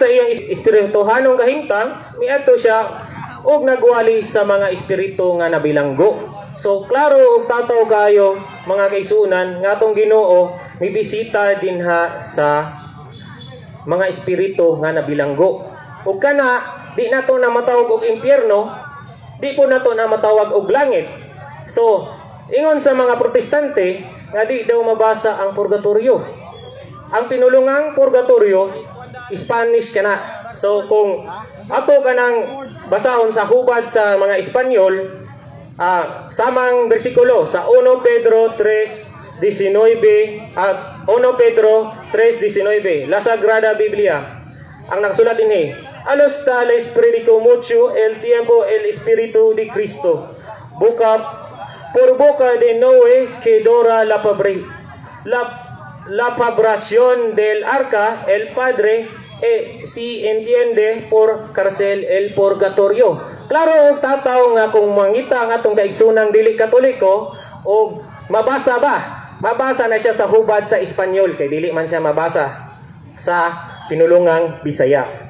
sa iyang espirituhanong kahimtang, miadto siya og nagwali sa mga espiritu nga nabilanggo. So klaro og tataw kayo mga kaisunan nga atong Ginoo mibisita dinha sa mga espiritu nga nabilanggo. Ug kana di nato na matawag og impyerno, di po nato na matawag og langit. So ingon sa mga protestante nga di daw mabasa ang purgatorio. Ang pinulungang purgatorio Spanish kana. So kung ato kanang basahon sa hubad sa mga Espanyol, samang bersikulo sa 1 Pedro 3:19 at 1 Pedro 3:19, La Sagrada Biblia. Ang nakasulat dinhi, a los tales predico mucho el tiempo el Espíritu de Cristo. Por boca de Noé que dora la fabricación del arca, el Padre si entiende por cárcel el purgatorio. Klaro tataw nga kung mangita nga atong kaigsunang dili Katoliko o mabasa na siya sa hubad sa Espanyol kay dili man siya mabasa sa pinulungang Bisaya.